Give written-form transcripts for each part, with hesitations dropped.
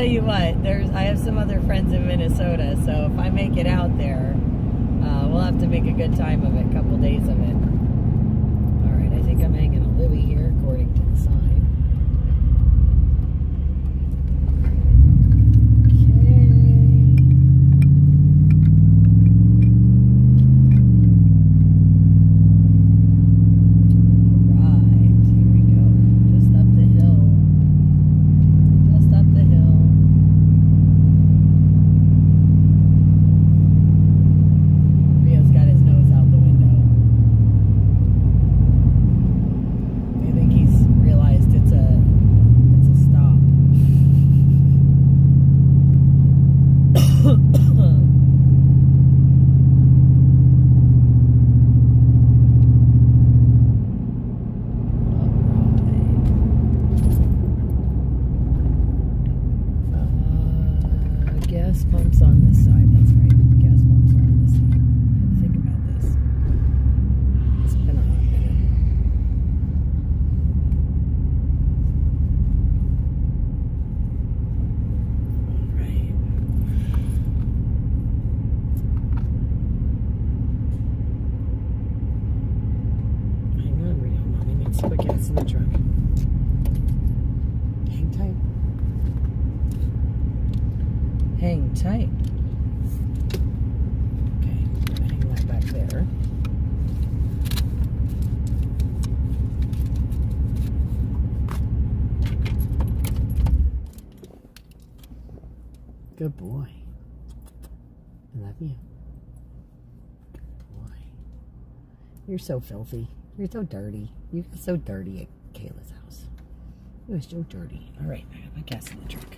tell you what, I have some other friends in Minnesota, so if I make it out there, we'll have to make a good time of it, a couple days of it. All right, I think I'm hanging a Louis here, according to the sign. Gas pumps on this side, that's right. Gas pumps are on this side. I had to think about this. It's been a hot minute. Alright. Hang on, Rio. Mommy needs to put gas in the truck. Hang tight. Hang tight. Okay, I'm gonna hang that back there. Good boy. I love you. Good boy. You're so filthy. You're so dirty. You got so dirty at Kayla's house. You were so dirty. All right, I got my gas in the truck.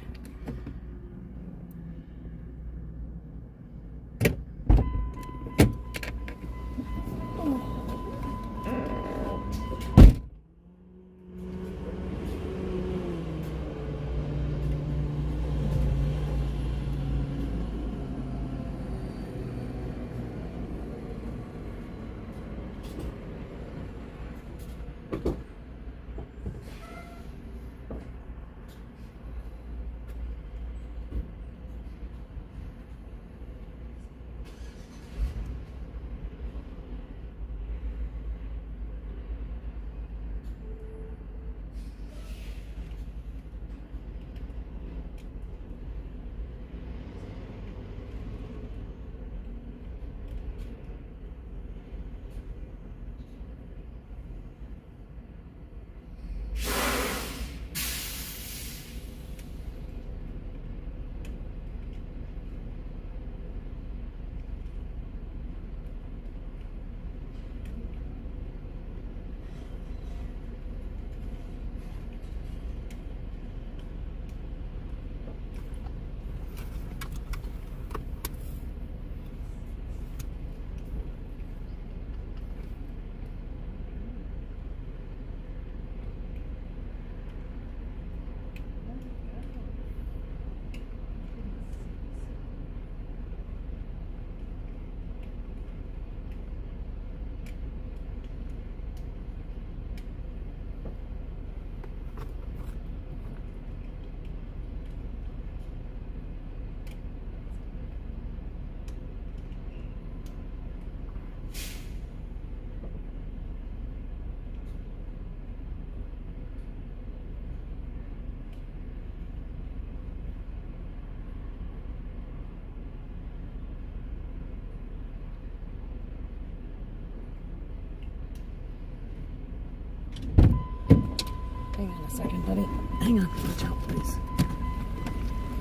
Hang on a second, buddy. Hang on. Watch out, please.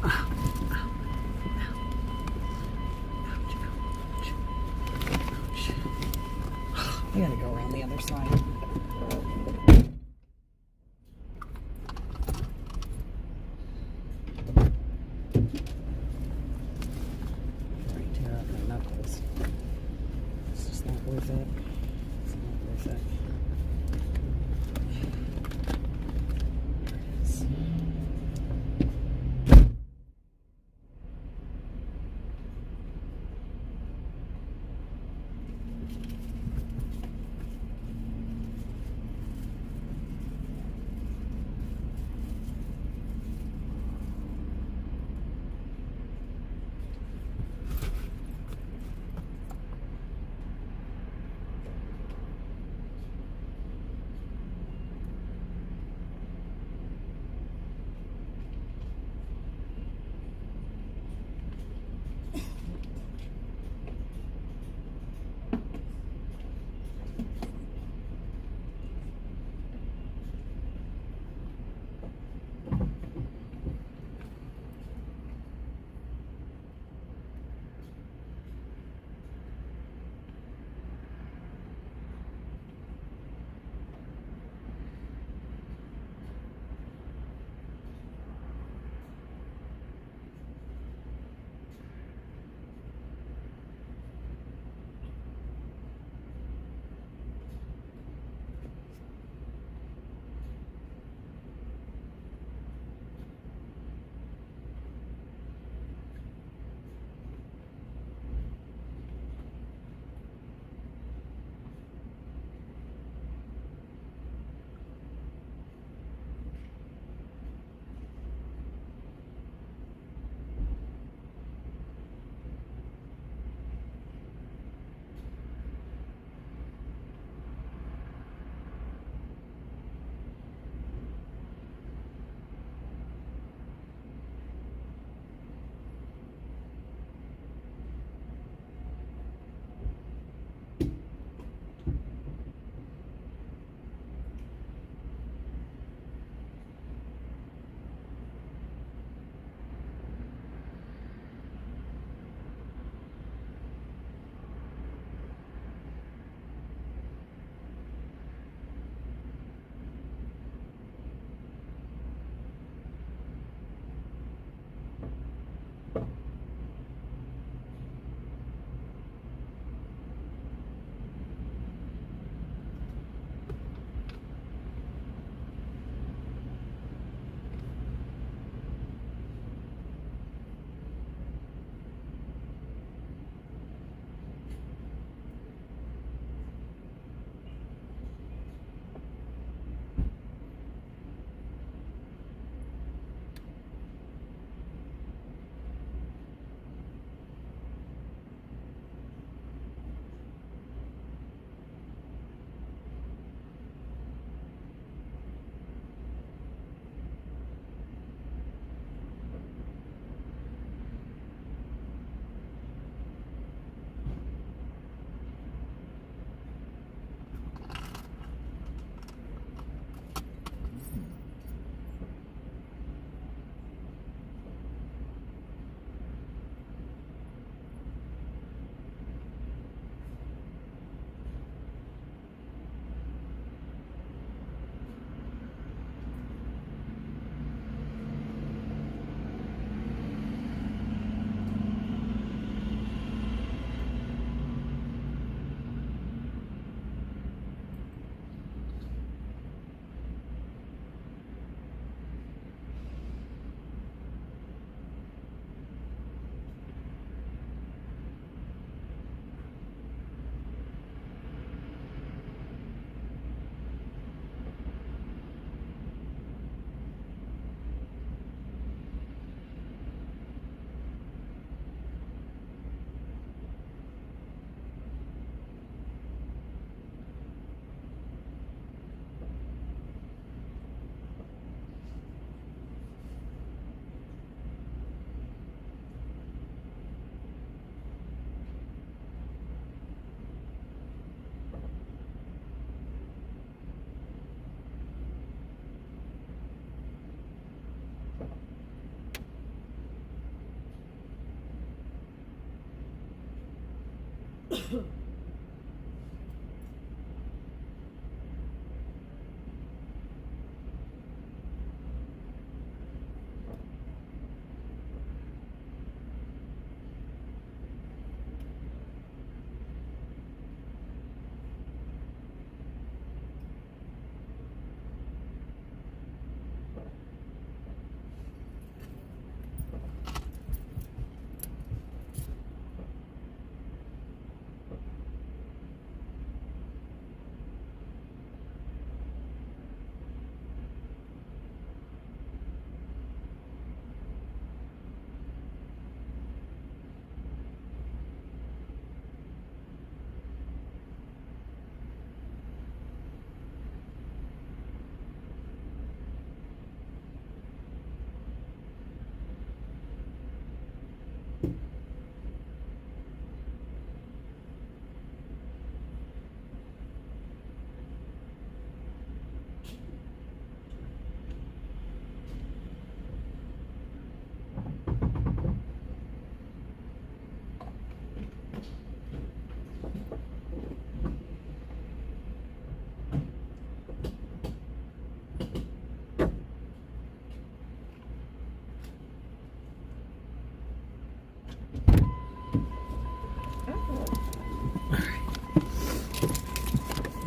Ow. Ow. Ow. Ouch. Ouch. Ouch. I gotta go around the other side. Right, tear out my knuckles. It's just not worth it. It's not worth it.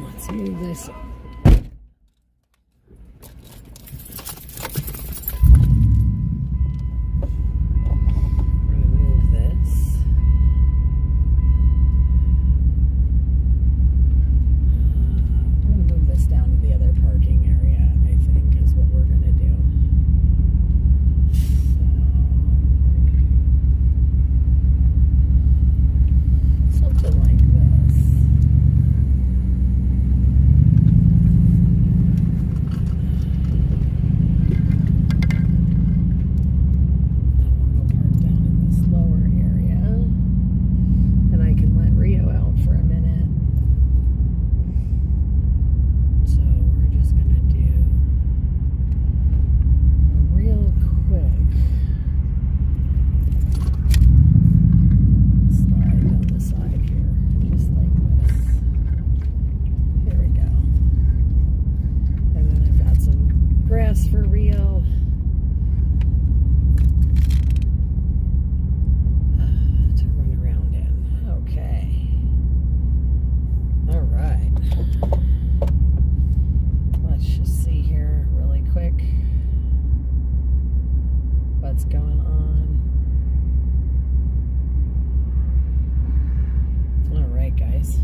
Let's move this. For Rio. To run around in. Okay. All right. Let's just see here really quick what's going on. All right, guys.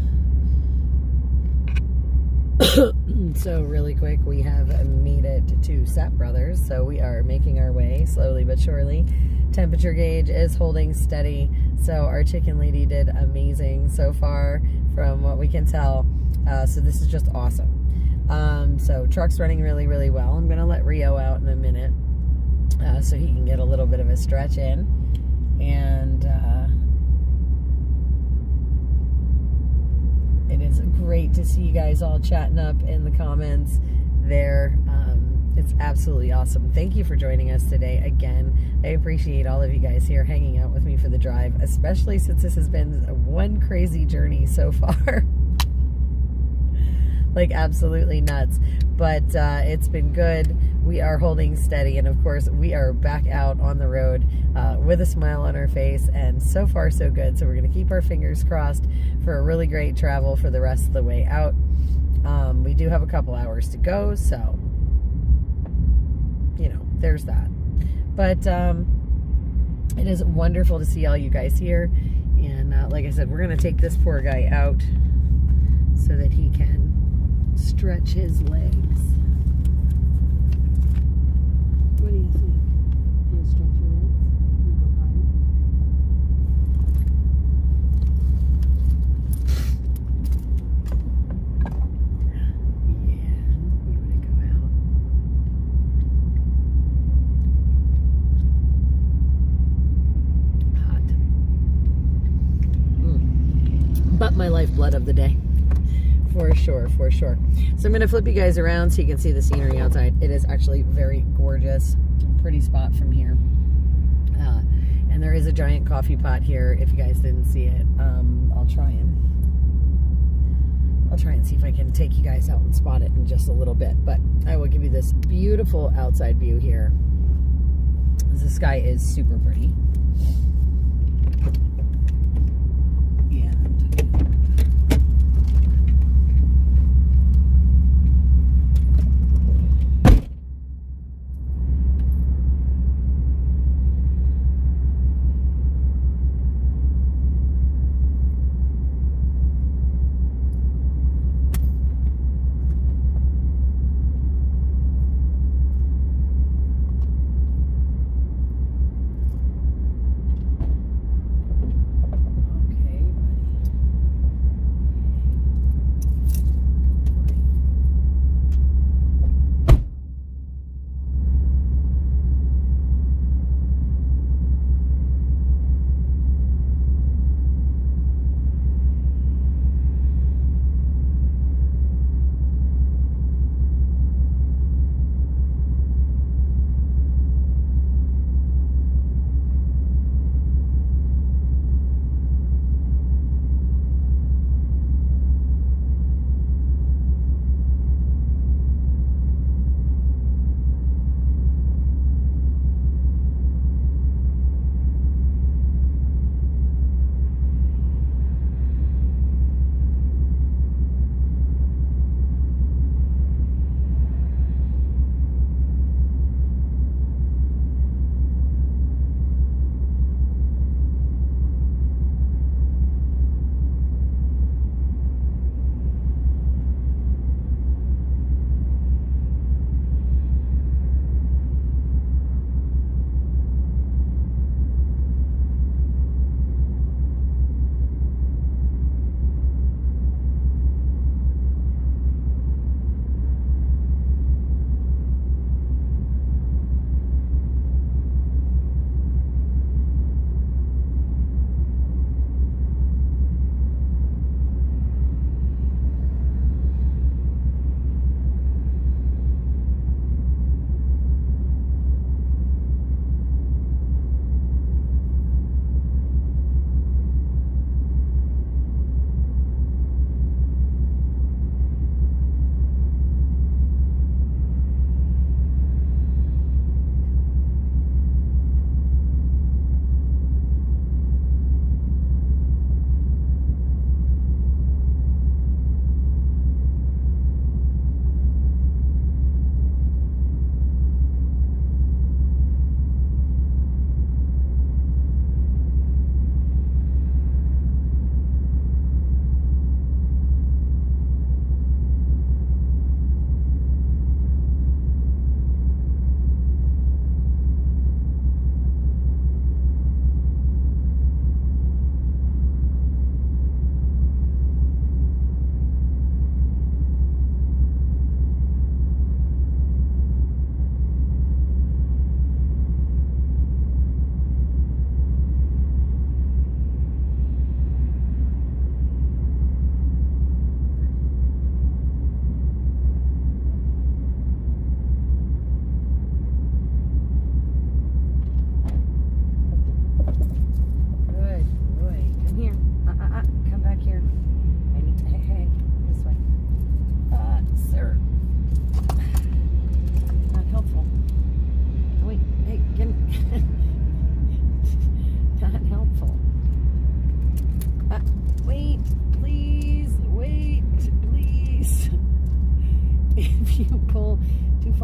So really quick, we have made it to Sap Brothers, so we are making our way slowly but surely. Temperature gauge is holding steady, so our chicken lady did amazing so far from what we can tell. So this is just awesome. So truck's running really, really well. I'm gonna let Rio out in a minute so he can get a little bit of a stretch in, and it is great to see you guys all chatting up in the comments there. It's absolutely awesome. Thank you for joining us today again. I appreciate all of you guys here hanging out with me for the drive, especially since this has been one crazy journey so far. Like absolutely nuts, but it's been good. We are holding steady, and of course we are back out on the road with a smile on our face, and so far so good. So we're going to keep our fingers crossed for a really great travel for the rest of the way out. We do have a couple hours to go, so you know, there's that. But it is wonderful to see all you guys here, and like I said, we're going to take this poor guy out so that he can stretch his legs. What do you think? You stretch your legs? You go potty? Yeah, you want to go out? Hot. But my lifeblood of the day. For sure, for sure. So I'm going to flip you guys around so you can see the scenery outside. It is actually very gorgeous. Pretty spot from here. And there is is a giant coffee pot here. If you guys didn't see it, I'll try and see if I can take you guys out and spot it in just a little bit. But I will give you this beautiful outside view here. The sky is super pretty.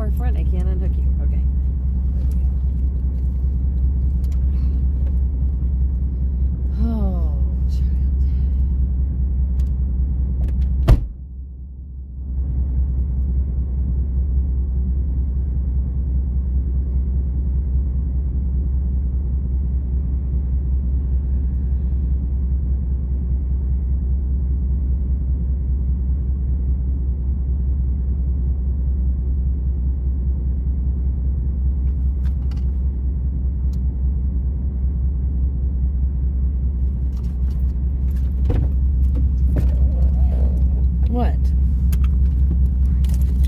far front, I can't unhook you. Okay. Oh, child. What?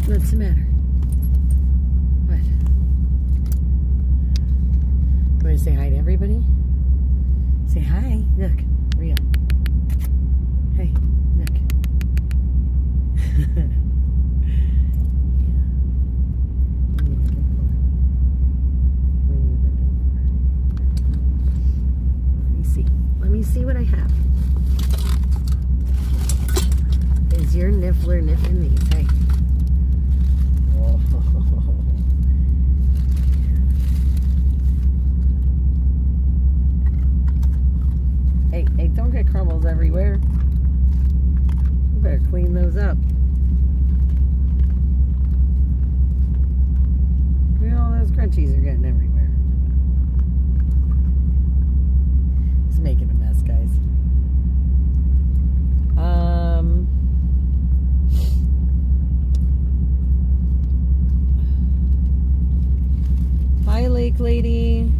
What's the matter? What? You want to say hi to everybody? Look, Rio. Hey, look. Let me see what I have. Is your niffler nipping these? Hey. Oh. Hey, don't get crumbles everywhere. You better clean those up. Look at all those crunchies are getting everywhere. It's making a mess, guys. Hi, Lake Lady.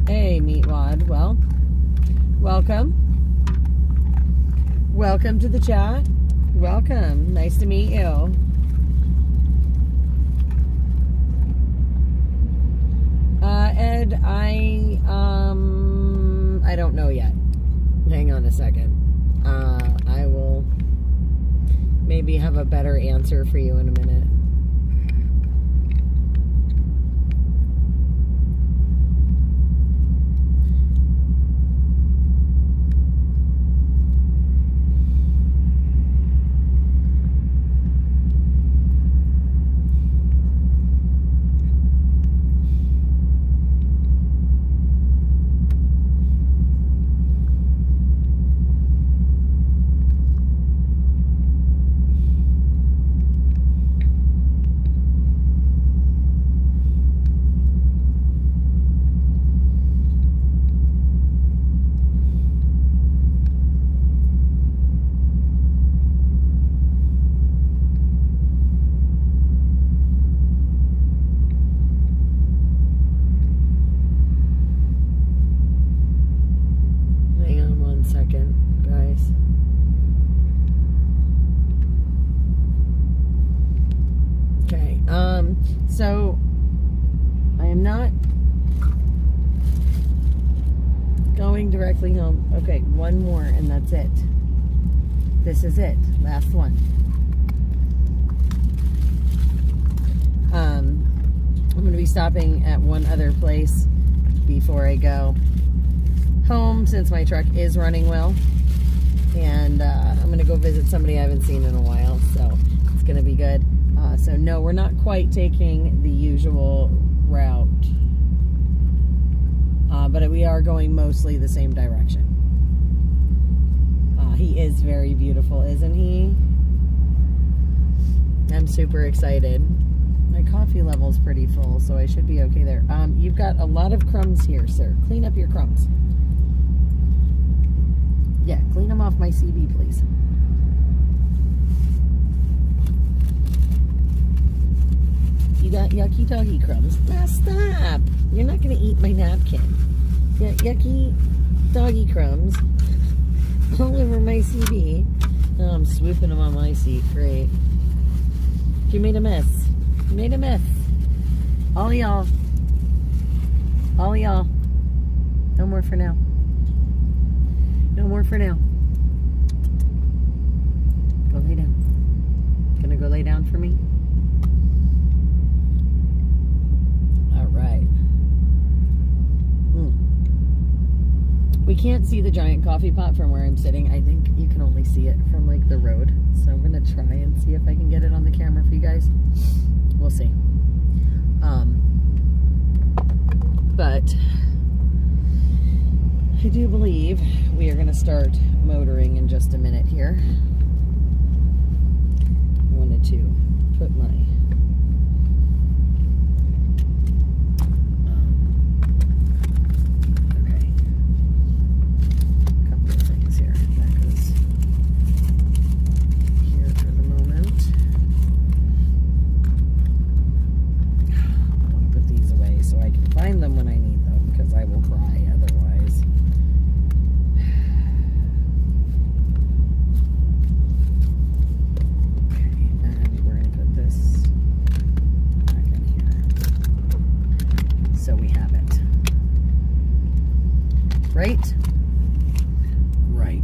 Hey, Meatwad. Well, welcome. Welcome to the chat. Welcome. Nice to meet you. Ed, I don't know yet. Hang on a second. I will maybe have a better answer for you in a minute. So I am not going directly home. Okay, one more and that's it. This is it. Last one. I'm going to be stopping at one other place before I go home since my truck is running well. And I'm going to go visit somebody I haven't seen in a while, so it's going to be good. So no, we're not quite taking the usual route, but we are going mostly the same direction. He is very beautiful, isn't he? I'm super excited. My coffee level's pretty full, so I should be okay there. You've got a lot of crumbs here, sir. Clean up your crumbs. Yeah, clean them off my CB, please. You got yucky doggy crumbs. Now stop. You're not going to eat my napkin. You got yucky doggy crumbs all over my CB. Oh, I'm swooping them on my seat. Great. You made a mess. You made a mess. All y'all. All y'all. No more for now. No more for now. Go lay down. Gonna go lay down for me? Alright. We can't see the giant coffee pot from where I'm sitting. I think you can only see it from like the road. So I'm gonna try and see if I can get it on the camera for you guys. We'll see. But I do believe we are going to start motoring in just a minute here. I wanted to put my okay, a couple of things here. That goes here for the moment. I want to put these away so I can find them when I need them, because I will cry otherwise. Okay, and we're going to put this back in here. right? Right.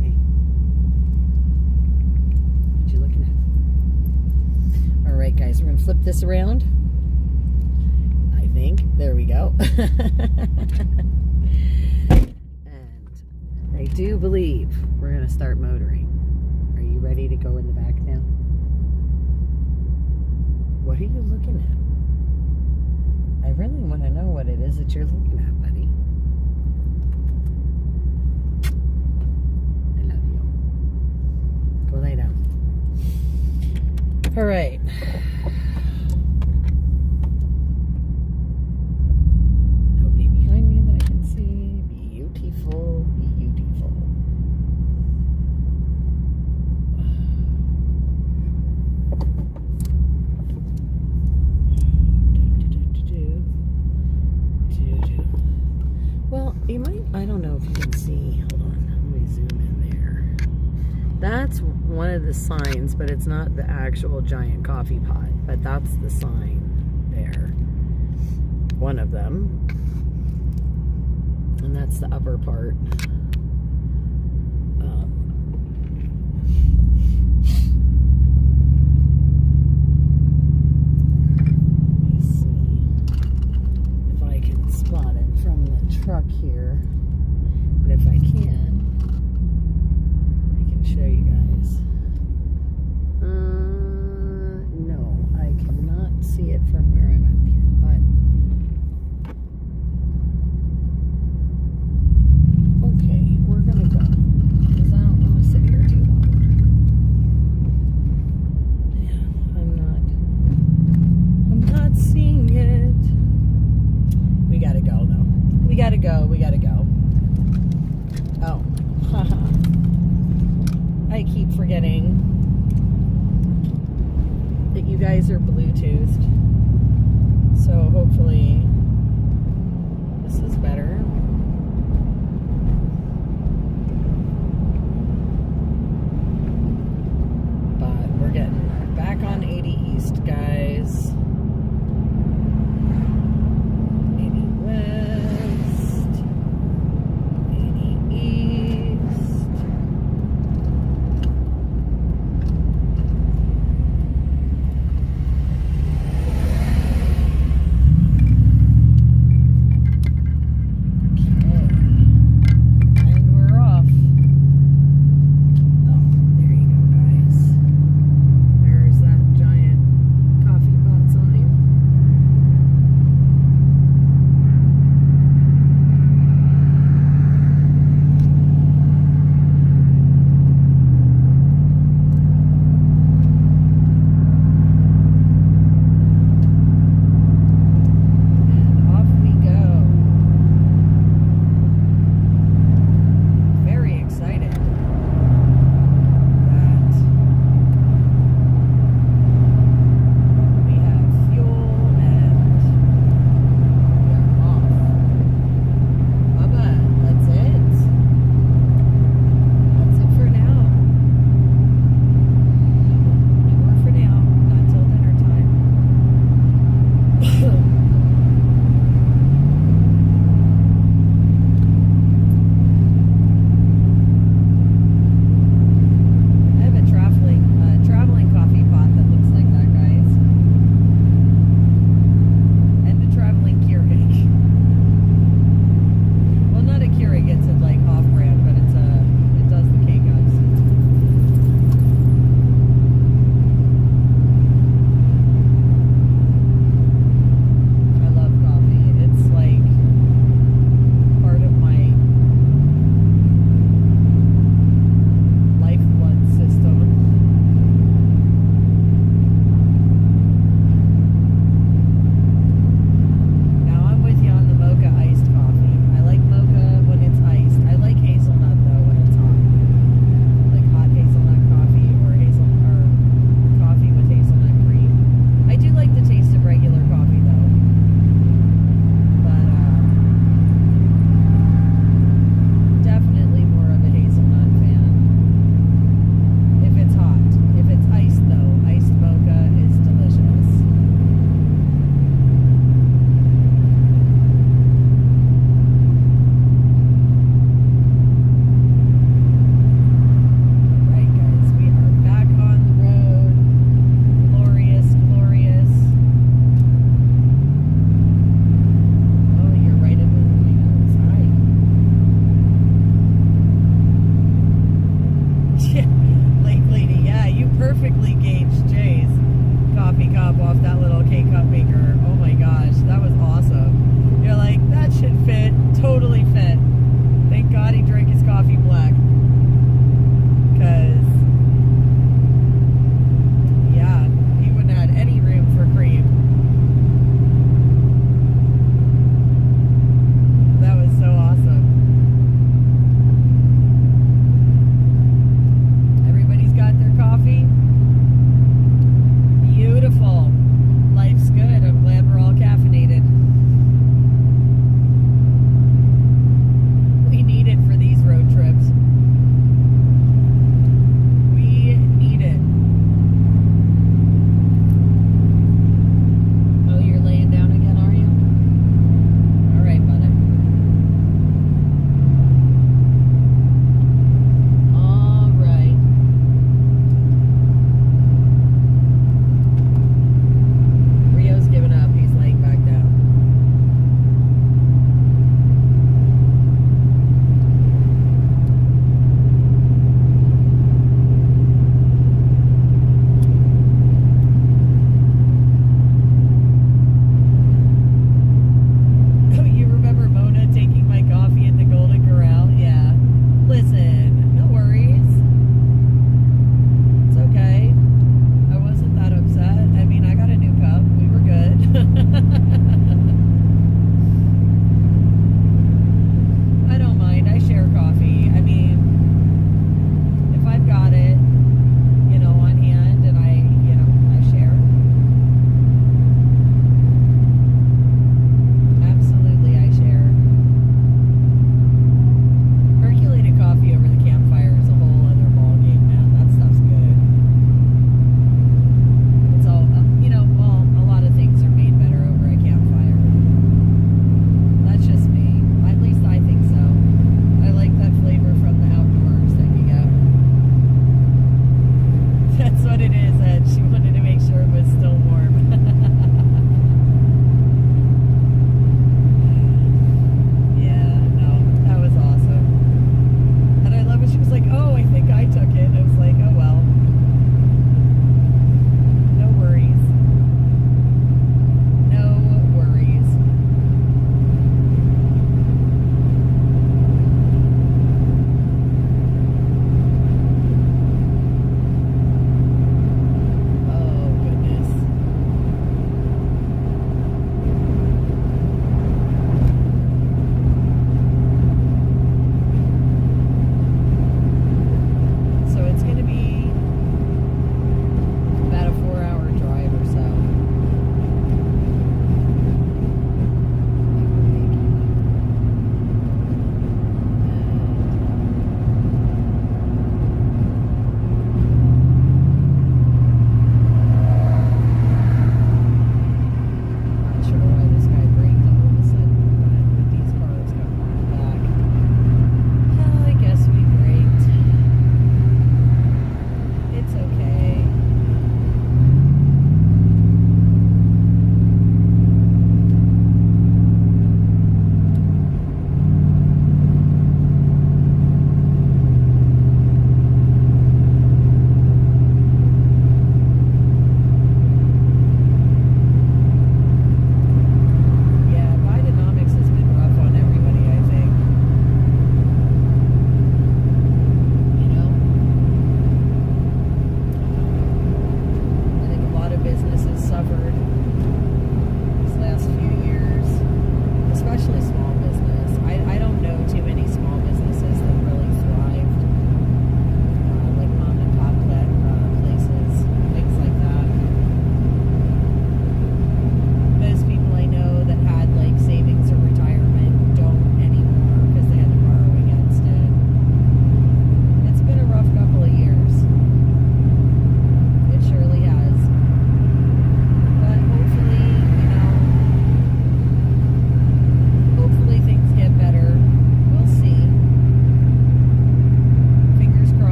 Hey. What you looking at? All right, guys, we're going to flip this around. I think. There we go. And I do believe we're going to start motoring. Are you ready to go in the back now? What are you looking at? I really want to know what it is that you're looking at, buddy. I love you. Go lay down. All right. Nobody behind me that I can see. Beautiful, beautiful. Well, you might, I don't know if you can see. Hold on, let me zoom in there. That's one of the signs, but it's not the actual giant coffee pot, but that's the sign there. One of them. And that's the upper part. Spot it from the truck here, but if I can show you guys. No, I cannot see it from where I'm up here, but okay, we're gonna go because I don't want to sit here too long. Yeah, I'm not seeing it. We gotta go, though. We gotta go. Oh. I keep forgetting that you guys are Bluetoothed. So hopefully this is better. But we're getting back on 80 East, guys.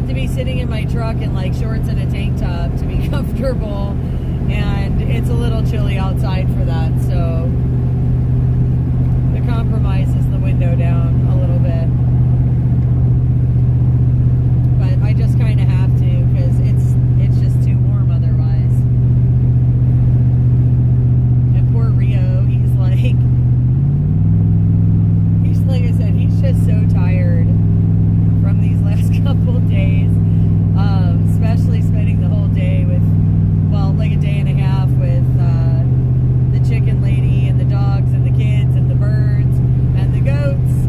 have to be sitting in my truck in like shorts and a tank top to be comfortable, and it's a little chilly outside for that, so the compromise is the window down a little bit. But I just kind of have to, because it's just too warm otherwise. And poor Rio, he's like I said, he's just so tired from these last couple days, especially spending the whole day with, well, like a day and a half with the chicken lady and the dogs and the kids and the birds and the goats.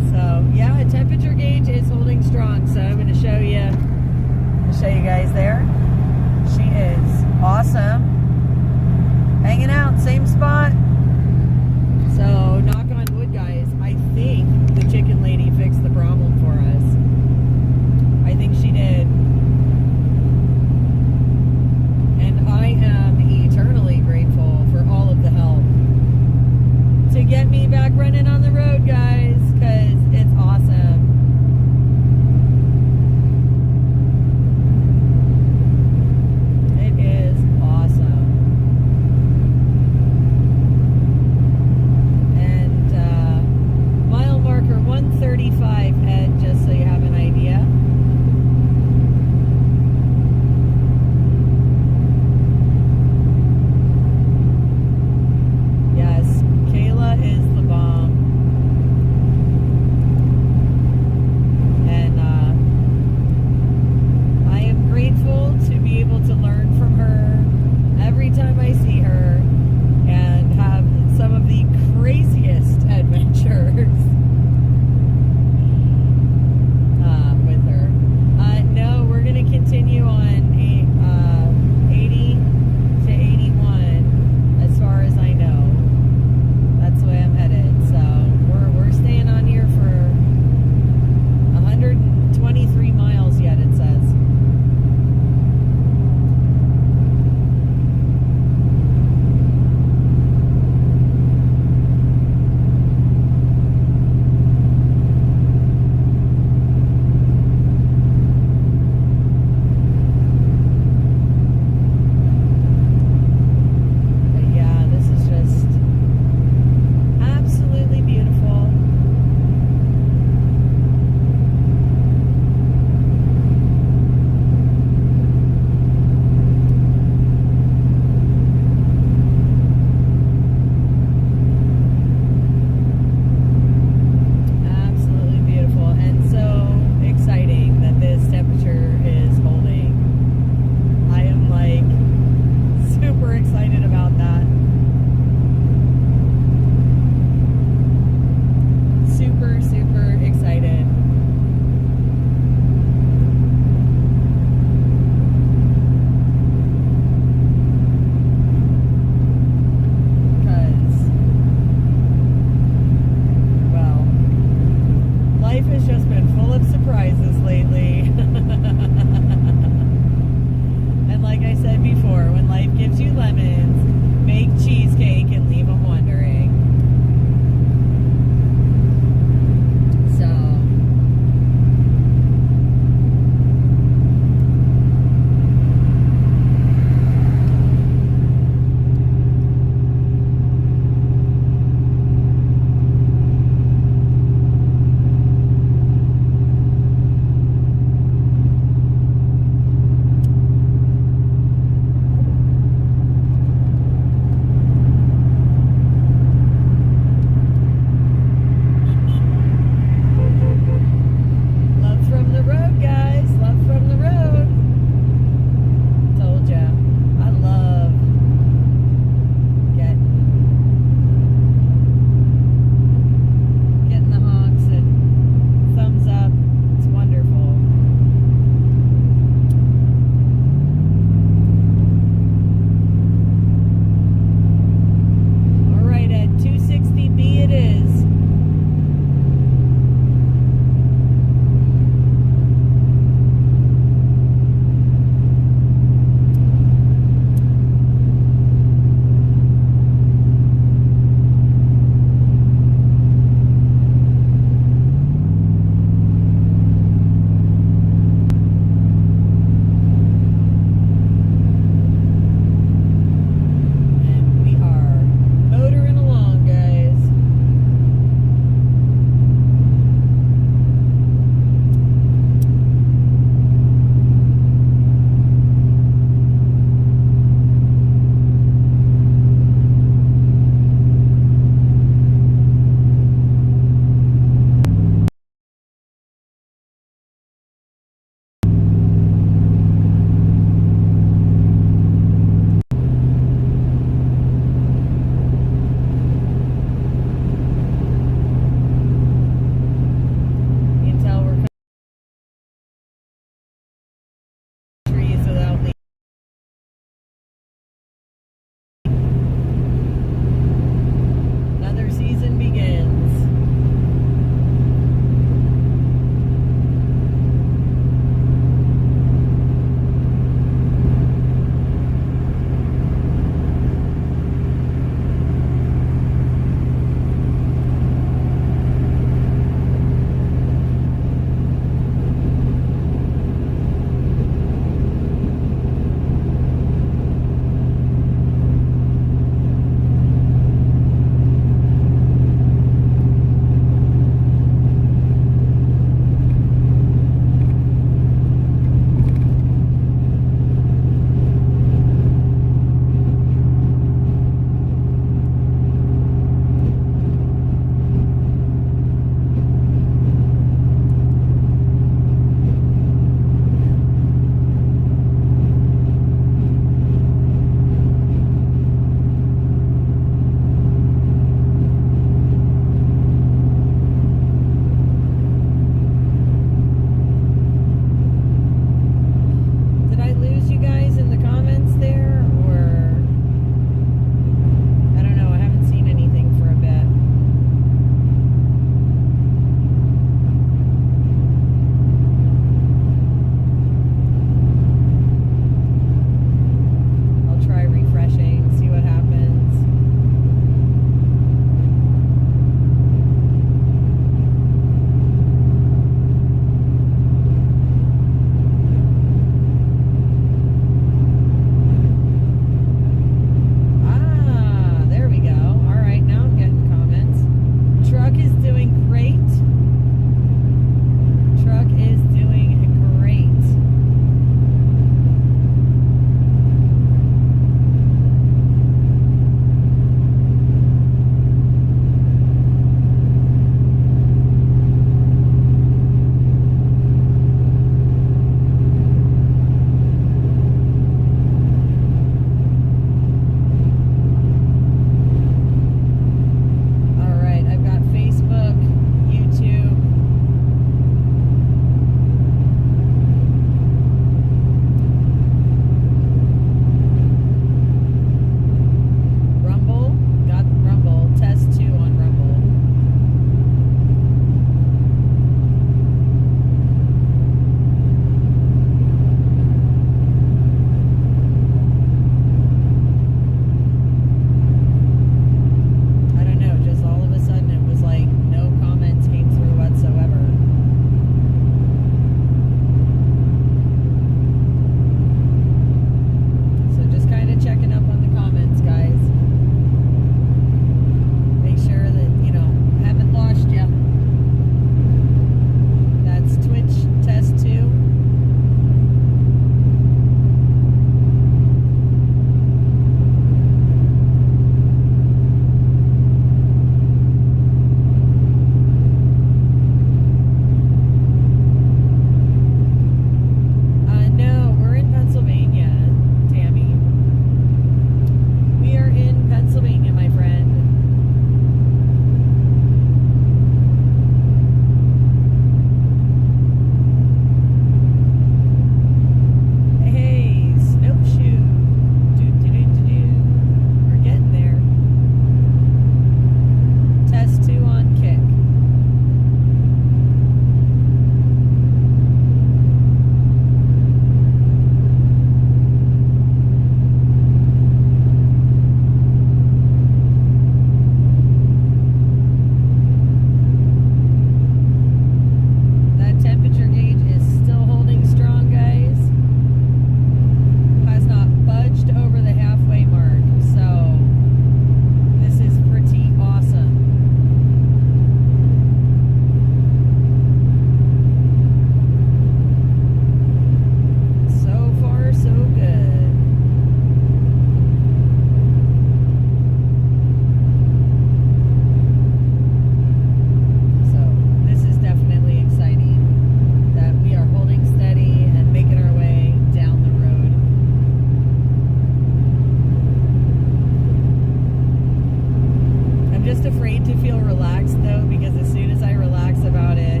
need to feel relaxed though, because as soon as I relax about it,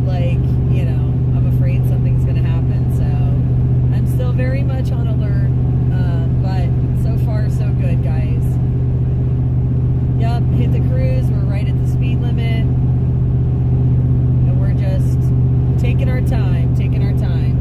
like, you know, I'm afraid something's going to happen. So I'm still very much on alert, but so far so good, guys. Yep, hit the cruise. We're right at the speed limit, and we're just taking our time, taking our time.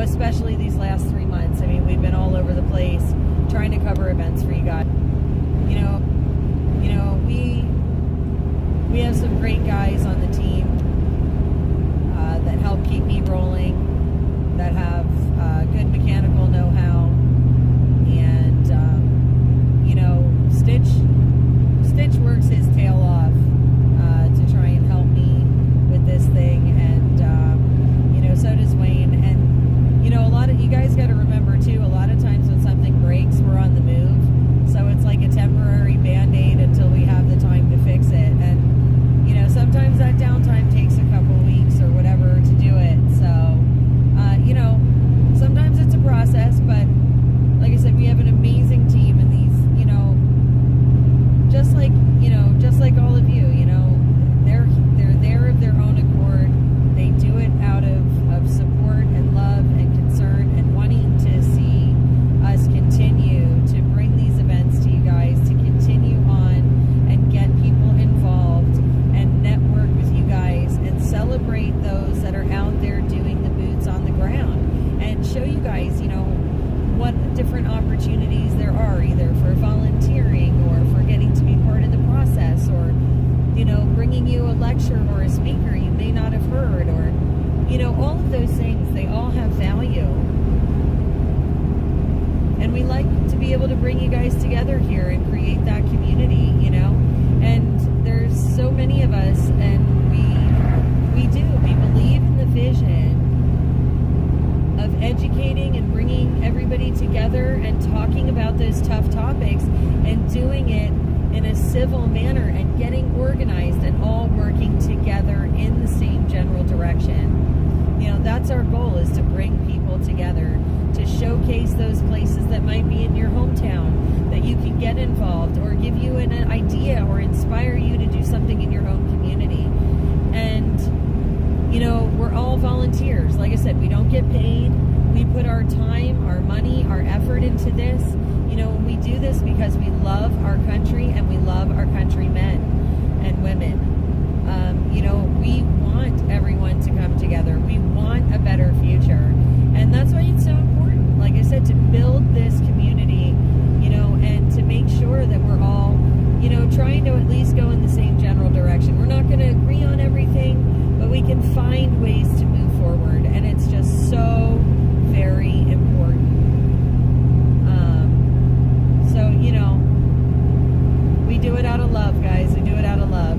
Especially these last 3 months. I mean, we've been all over the place trying to cover events for you guys. We have some great guys on the team that help keep me rolling, that have good mechanical know-how, and Stitch works his tail off to try and help me with this thing, and so does Wayne. And a lot of you guys got to remember too, a lot of times when something breaks, we're on the move, so it's what different opportunities there are, either for volunteering or for getting to be part of the process, or, you know, bringing you a lecture or a speaker you may not have heard, or, you know, all of those things, they all have value. And we like to be able to bring you guys together here and create that community, you know. And there's so many of us, and we believe in the vision of educating and bringing everybody together and talking about those tough topics and doing it in a civil manner and getting organized and all working together in the same general direction. You know, that's our goal, is to bring people together, to showcase those places that might be in your hometown that you can get involved, or give you an idea or inspire you to do something in your own community. And, you know, we're all volunteers. Like I said, we don't get paid. We put our time, our money, our effort into this. You know, we do this because we love our country and we love our countrymen and women. You know, we want everyone to come together. We want a better future. And that's why it's so important, like I said, to build this community, you know, and to make sure that we're all, you know, trying to at least go in the same general direction. We're not going to agree on everything, but we can find ways to move forward. And it's just so very important. So, you know, we do it out of love, guys. We do it out of love.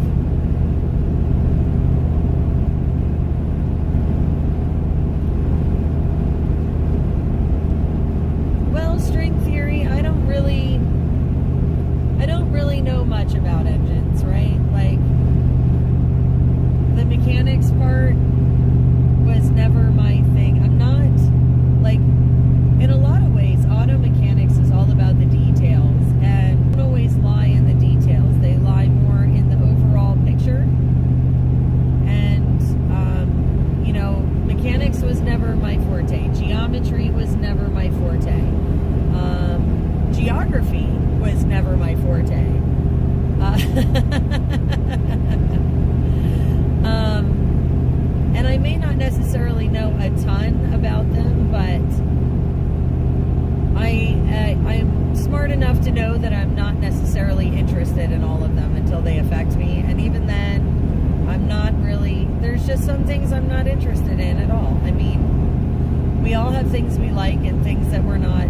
Well, string theory, I don't really know much about engines, right? Like, the mechanics part was never my thing. I'm not, like, in a lot of ways, auto mechanics is all about the details, and don't always lie in the details. They lie more in the overall picture. And, you know, mechanics was never my forte. Geometry was never my forte. Geography was never my forte. And I may not necessarily know a ton about them, but I'm smart enough to know that I'm not necessarily interested in all of them until they affect me. And even then, I'm not really, there's just some things I'm not interested in at all. I mean, we all have things we like and things that we're not